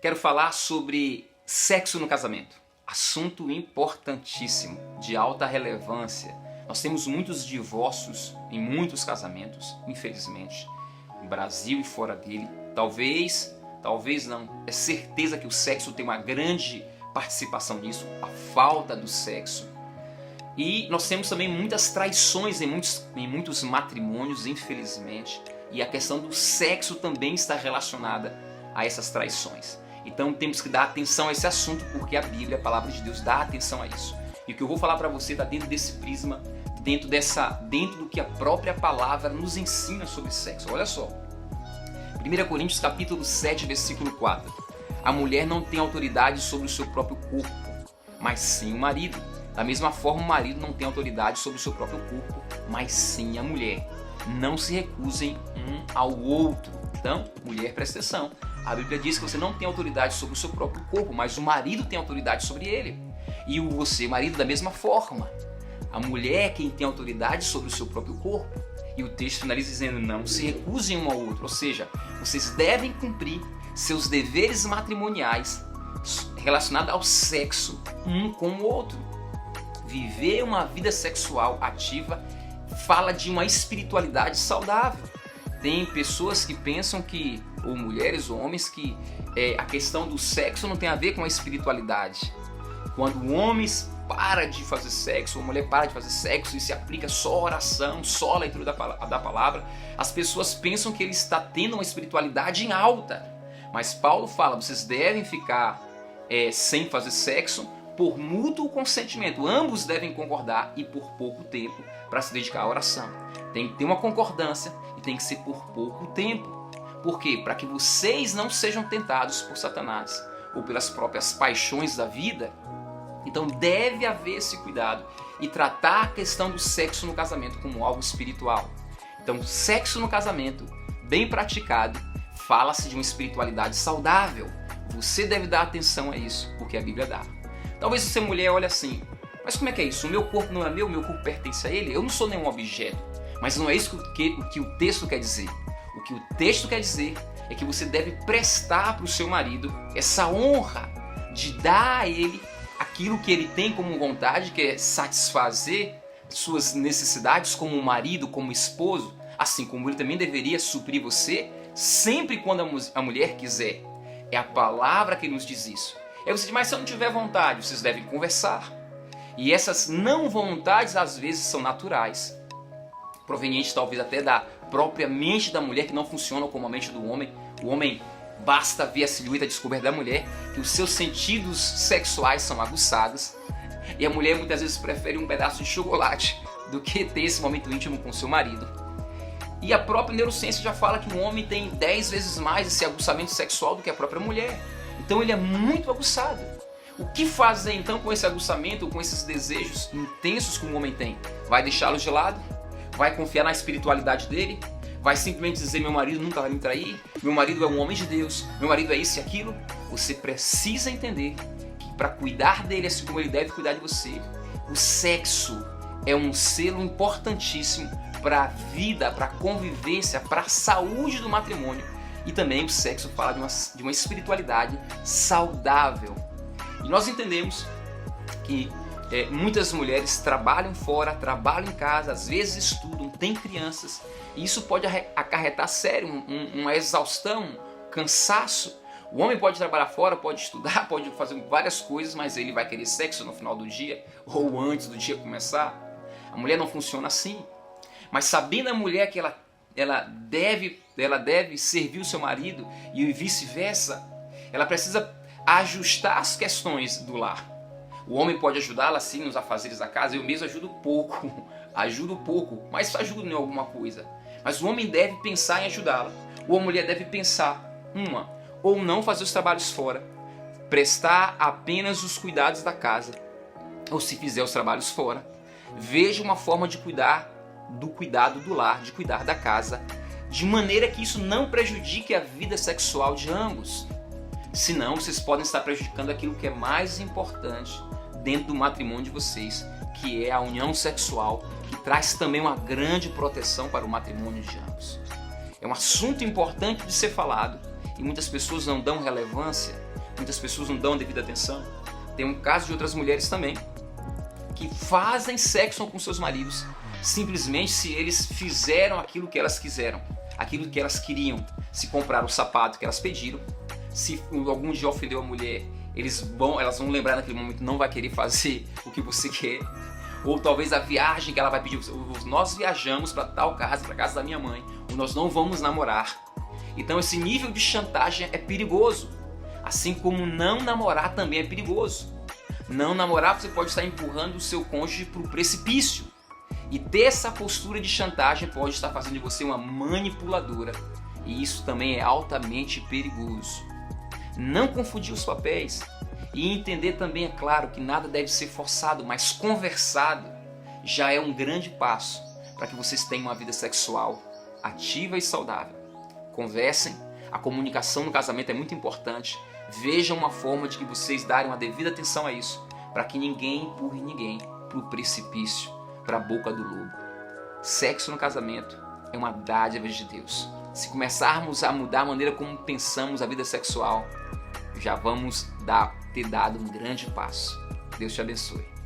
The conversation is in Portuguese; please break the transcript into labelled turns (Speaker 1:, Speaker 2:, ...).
Speaker 1: quero falar sobre sexo no casamento. Assunto importantíssimo, de alta relevância. Nós temos muitos divórcios em muitos casamentos, infelizmente, no Brasil e fora dele. Talvez não, é certeza que o sexo tem uma grande participação nisso, a falta do sexo. E nós temos também muitas traições em muitos matrimônios, infelizmente. E a questão do sexo também está relacionada a essas traições. Então temos que dar atenção a esse assunto, porque a Bíblia, a palavra de Deus, dá atenção a isso. E o que eu vou falar para você está dentro desse prisma, dentro do que a própria palavra nos ensina sobre sexo. Olha só, 1 Coríntios capítulo 7, versículo 4. A mulher não tem autoridade sobre o seu próprio corpo, mas sim o marido. Da mesma forma, o marido não tem autoridade sobre o seu próprio corpo, mas sim a mulher. Não se recusem um ao outro. Então, mulher, presta atenção. A Bíblia diz que você não tem autoridade sobre o seu próprio corpo, mas o marido tem autoridade sobre ele. E você, marido, da mesma forma. A mulher é quem tem autoridade sobre o seu próprio corpo. E o texto finaliza dizendo, não se recusem um ao outro. Ou seja, vocês devem cumprir seus deveres matrimoniais relacionados ao sexo, um com o outro. Viver uma vida sexual ativa fala de uma espiritualidade saudável. Tem pessoas que pensam que, ou mulheres ou homens, que a questão do sexo não tem a ver com a espiritualidade. Quando o homem para de fazer sexo, ou a mulher para de fazer sexo e se aplica só oração, só a leitura da palavra, as pessoas pensam que ele está tendo uma espiritualidade em alta. Mas Paulo fala, vocês devem ficar sem fazer sexo por mútuo consentimento. Ambos devem concordar e por pouco tempo para se dedicar à oração. Tem que ter uma concordância e tem que ser por pouco tempo. Por quê? Para que vocês não sejam tentados por Satanás ou pelas próprias paixões da vida. Então deve haver esse cuidado e tratar a questão do sexo no casamento como algo espiritual. Então, sexo no casamento, bem praticado, fala-se de uma espiritualidade saudável. Você deve dar atenção a isso, porque a Bíblia dá. Talvez você, mulher, olhe assim, mas como é que é isso? O meu corpo não é meu corpo pertence a ele? Eu não sou nenhum objeto. Mas não é isso que o texto quer dizer. O que o texto quer dizer é que você deve prestar para o seu marido essa honra de dar a ele aquilo que ele tem como vontade, que é satisfazer suas necessidades como marido, como esposo, assim como ele também deveria suprir você, sempre quando a mulher quiser. É a palavra que nos diz isso. Aí você diz, mas se eu não tiver vontade, vocês devem conversar. E essas não vontades às vezes são naturais, provenientes talvez até da própria mente da mulher, que não funcionam como a mente do homem. O homem, basta ver a silhueta descoberta da mulher, que os seus sentidos sexuais são aguçados. E a mulher muitas vezes prefere um pedaço de chocolate do que ter esse momento íntimo com seu marido. E a própria neurociência já fala que o homem tem 10 vezes mais esse aguçamento sexual do que a própria mulher. Então ele é muito aguçado. O que fazer então com esse aguçamento, com esses desejos intensos que o homem tem? Vai deixá-lo de lado? Vai confiar na espiritualidade dele? Vai simplesmente dizer, meu marido nunca vai me trair? Meu marido é um homem de Deus? Meu marido é isso e aquilo? Você precisa entender que para cuidar dele, assim como ele deve cuidar de você, o sexo é um selo importantíssimo para a vida, para a convivência, para a saúde do matrimônio. E também o sexo fala de uma espiritualidade saudável. E nós entendemos que muitas mulheres trabalham fora, trabalham em casa, às vezes estudam, têm crianças. E isso pode acarretar sério uma exaustão, um cansaço. O homem pode trabalhar fora, pode estudar, pode fazer várias coisas, mas ele vai querer sexo no final do dia ou antes do dia começar. A mulher não funciona assim. Mas sabendo a mulher que ela deve servir o seu marido e vice-versa, ela precisa ajustar as questões do lar. O homem pode ajudá-la sim nos afazeres da casa, eu mesmo ajudo pouco, mas ajudo em alguma coisa. Mas o homem deve pensar em ajudá-la, ou a mulher deve pensar, ou não fazer os trabalhos fora, prestar apenas os cuidados da casa, ou se fizer os trabalhos fora, veja uma forma de cuidar do cuidado do lar, de cuidar da casa, de maneira que isso não prejudique a vida sexual de ambos. Senão, vocês podem estar prejudicando aquilo que é mais importante dentro do matrimônio de vocês, que é a união sexual, que traz também uma grande proteção para o matrimônio de ambos. É um assunto importante de ser falado e muitas pessoas não dão relevância, muitas pessoas não dão devida atenção. Tem um caso de outras mulheres também que fazem sexo com seus maridos simplesmente se eles fizeram aquilo que elas quiseram, aquilo que elas queriam. Se compraram o sapato que elas pediram, se algum dia ofendeu a mulher, elas vão lembrar naquele momento, não vai querer fazer o que você quer. Ou talvez a viagem que ela vai pedir, nós viajamos para tal casa, para casa da minha mãe, ou nós não vamos namorar. Então esse nível de chantagem é perigoso, assim como não namorar também é perigoso. Não namorar, você pode estar empurrando o seu cônjuge para o precipício. E ter essa postura de chantagem pode estar fazendo de você uma manipuladora. E isso também é altamente perigoso. Não confundir os papéis. E entender também, é claro, que nada deve ser forçado, mas conversado já é um grande passo para que vocês tenham uma vida sexual ativa e saudável. Conversem, a comunicação no casamento é muito importante. Vejam uma forma de que vocês darem uma devida atenção a isso, para que ninguém empurre ninguém para o precipício, para a boca do lobo. Sexo no casamento é uma dádiva de Deus. Se começarmos a mudar a maneira como pensamos a vida sexual, já vamos ter dado um grande passo. Deus te abençoe.